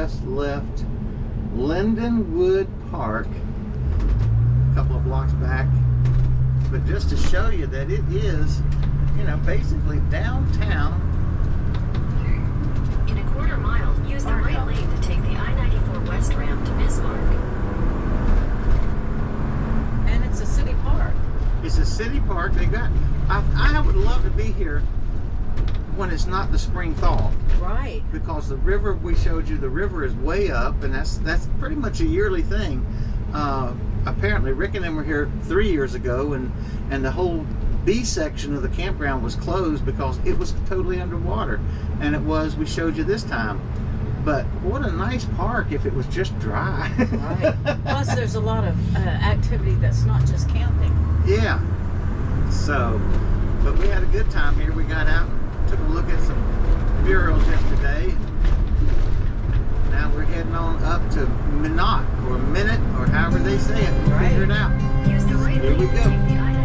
just left Lindenwood Park, a couple of blocks back. But just to show you that it is, you know, basically downtown. In a quarter mile, use the right lane to take the I-94 West ramp to Bismarck. And it's a city park. It's a city park. They got. I would love to be here when it's not the spring thaw. Right. Because the river we showed you, the river is way up, and that's pretty much a yearly thing. Apparently, Rick and them were here 3 years ago, and the whole B section of the campground was closed because it was totally underwater, and it was. We showed you this time. But what a nice park if it was just dry. Right. Plus, there's a lot of activity that's not just camping. Yeah. So, but we had a good time here. We got out, took a look at some murals yesterday. Now we're heading on up to Minot, or Minot, or however they say it. We'll figure it out. Use the right Here we lane to go. take the I-94.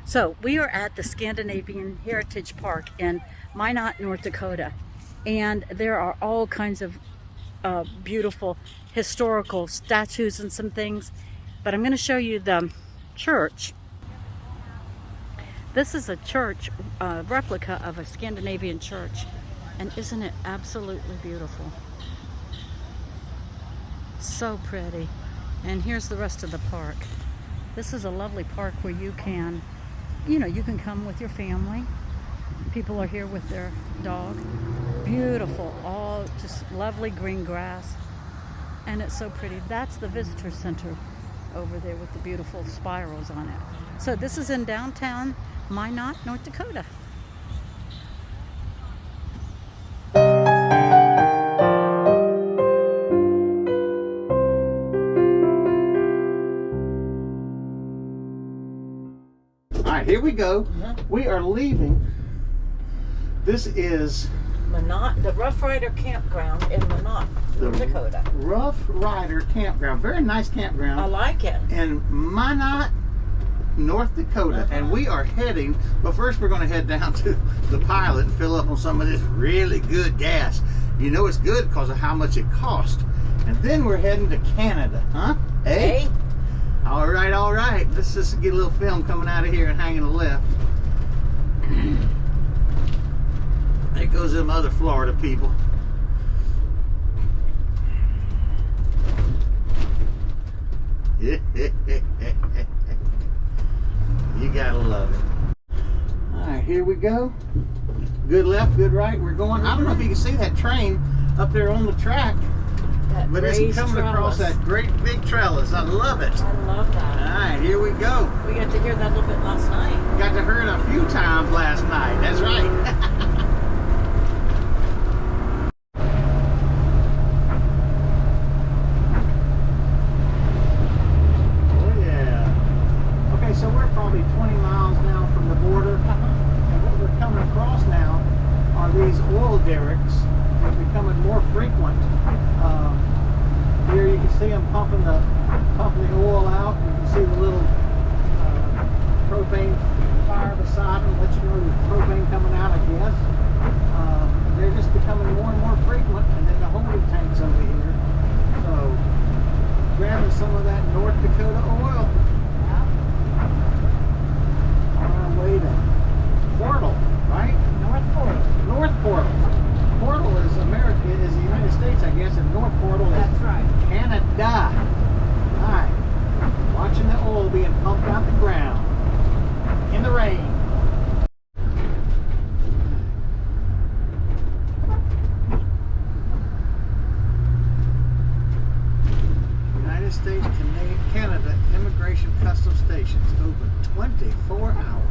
So we are at the Scandinavian Heritage Park in Minot, North Dakota, and there are all kinds of beautiful historical statues and some things, but I'm going to show you the church. This is a church replica of a Scandinavian church, and isn't it absolutely beautiful? So pretty. And here's the rest of the park. This is a lovely park where you can, you know, you can come with your family. People are here with their dog. Beautiful, all just lovely green grass. And it's so pretty. That's the visitor center over there with the beautiful spirals on it. So this is in downtown Minot, North Dakota. Here we go. We are leaving. This is Minot, the Rough Rider Campground in Minot, North Dakota. Rough Rider Campground. Very nice campground. I like it. In Minot, North Dakota. And we are heading, but first we're going to head down to the Pilot and fill up on some of this really good gas. You know it's good because of how much it cost. And then we're heading to Canada. Huh? Hey? All right, all right. Let's just get a little film coming out of here and hanging a left. There goes them other Florida people. You gotta love it. All right, here we go. Good left, good right. We're going. I don't know if you can see that train up there on the track. But it's coming across that great big trellis. I love it. I love that. All right, here we go. We got to hear that a little bit last night. Got to hear it a few times last night. That's right. pumping the oil out. You can see the little propane fire beside them, let you know there's propane coming out, I guess. They're just becoming more and more frequent, and then the holding tanks over here. So, grabbing some of that North Dakota oil. On our way to Portal, right? North Portal. North Portal. Portal is America, is the United States, I guess, and North Portal is That's right. Canada. Alright. Watching the oil being pumped out the ground. In the rain. United States, Canada Immigration Customs Stations open 24 hours.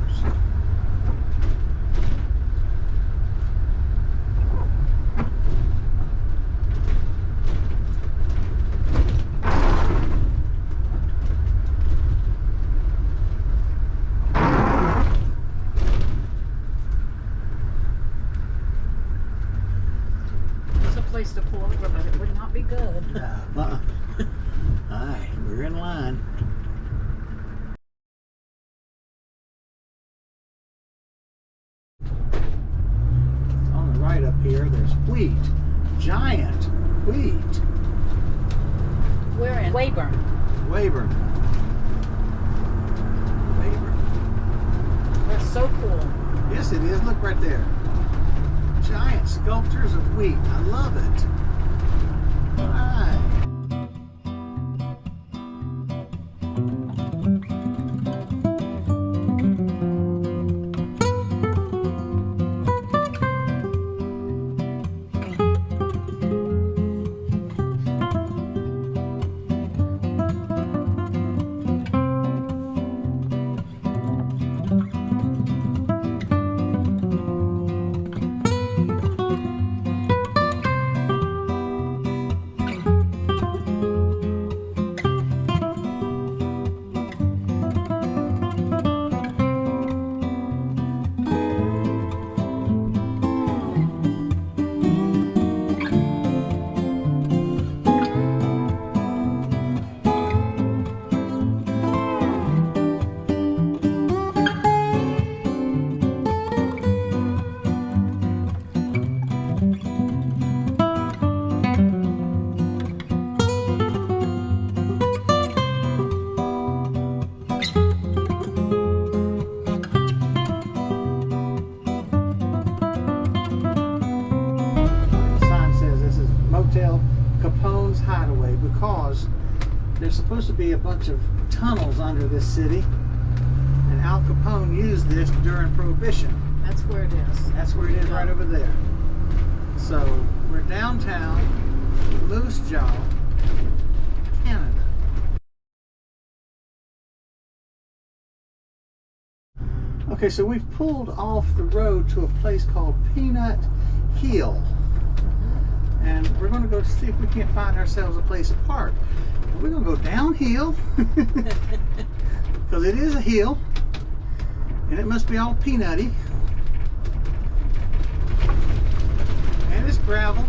Place to pull over, but it would not be good. Alright, we're in line. On the right up here, there's wheat. Giant wheat. We're in Weyburn. Weyburn. That's so cool. Yes, it is. Look right there. Giant sculptures of wheat. I love it. All right. Capone's Hideaway, because there's supposed to be a bunch of tunnels under this city, and Al Capone used this during Prohibition. That's where it is. That's where it is, right over there. So we're downtown Moosejaw, Canada. Okay, so we've pulled off the road to a place called Peanut Hill. And we're going to go see if we can't find ourselves a place to park. We're going to go downhill, because it is a hill, and it must be all peanutty. And it's gravel,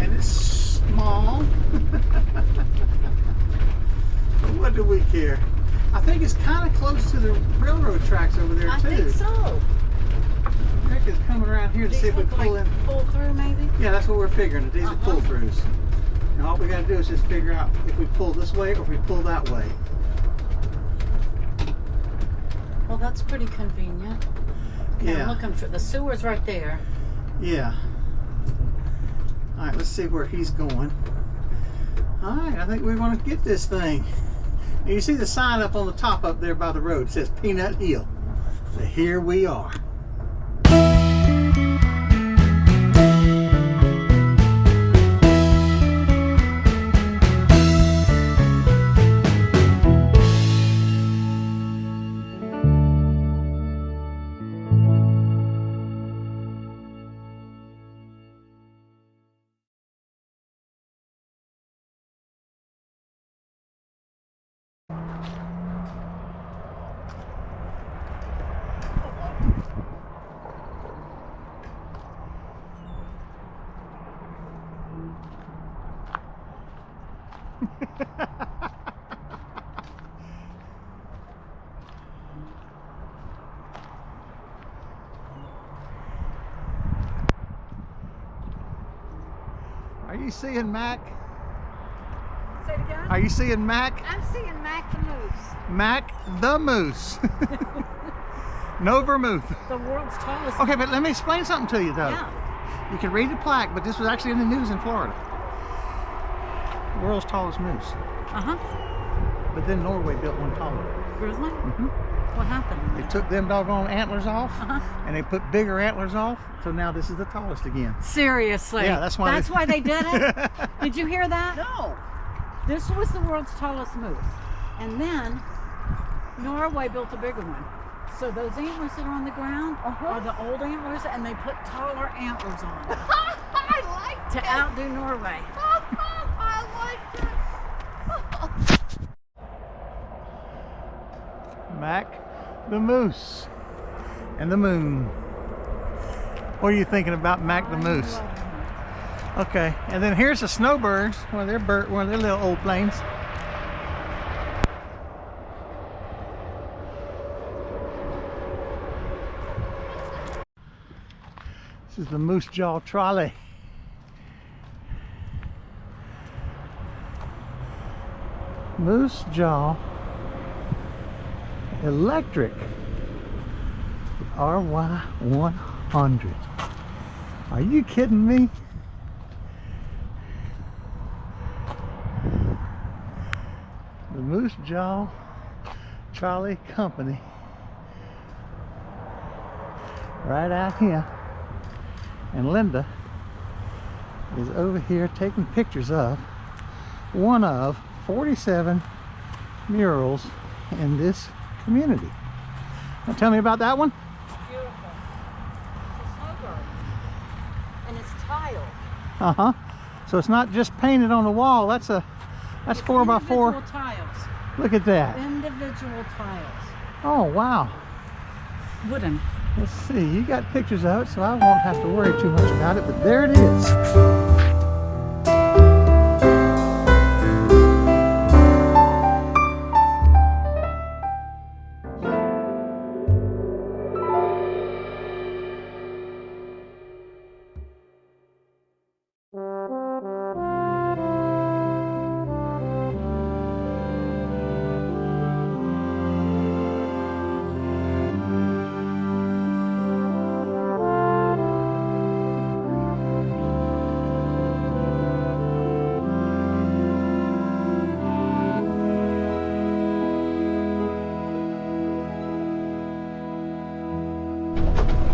and it's small. But what do we care? I think it's kind of close to the railroad tracks over there, too. I think so. Rick is coming around here to see if we pull in. Pull through, maybe? Yeah, that's what we're figuring. These are pull-throughs. And all we got to do is just figure out if we pull this way or if we pull that way. Well, that's pretty convenient. Okay, Yeah. I'm looking for the sewer's right there. Yeah. All right, let's see where he's going. All right, I think we're going to get this thing. And you see the sign up on the top up there by the road. It says Peanut Hill. So here we are. Are you seeing Mac? Say it again? Are you seeing Mac? I'm seeing Mac the Moose. Mac the Moose. No vermouth. The world's tallest. Okay, but let me explain something to you though. Yeah. You can read the plaque, but this was actually in the news in Florida. World's tallest moose. Uh-huh. But then Norway built one taller. Really? Mm-hmm. What happened? They took them doggone antlers off, Uh-huh. and they put bigger antlers off, so now this is the tallest again. Seriously? Yeah, that's why. That's why they did it? Did you hear that? No. This was the world's tallest moose. And then Norway built a bigger one. So those antlers that are on the ground are the old antlers, and they put taller antlers on I like to outdo Norway. I like it. Mac the Moose and the moon. What are you thinking about Mac the Moose? Okay, and then here's the snowbirds, one of their little old planes. This is the Moosejaw trolley. Moosejaw electric RY100. Are you kidding me? The Moosejaw Trolley Company right out here, and Linda is over here taking pictures of one of 47 murals in this community. Now tell me about that one. Beautiful. It's a snowbird. And it's tiled. Uh-huh. So it's not just painted on the wall. That's 4x4. Individual tiles. Look at that. Individual tiles. Oh wow. Wooden. Let's see. You got pictures of it, so I won't have to worry too much about it, but there it is.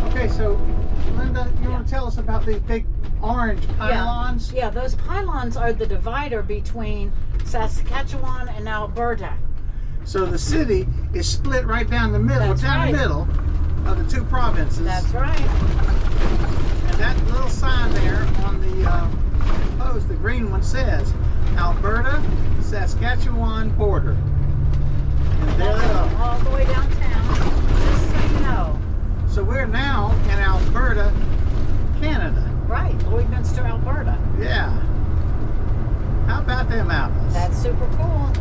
Okay, so Linda, you want to tell us about these big orange pylons? Yeah, those pylons are the divider between Saskatchewan and Alberta. So the city is split right down the middle, That's down right. the middle of the two provinces. That's right. And that little sign there on the post, the green one, says Alberta Saskatchewan border. And there they are. All the way downtown, just so you know. So we're now in Alberta, Canada. Right, Lloydminster, Alberta. Yeah. How about them apples? That's super cool.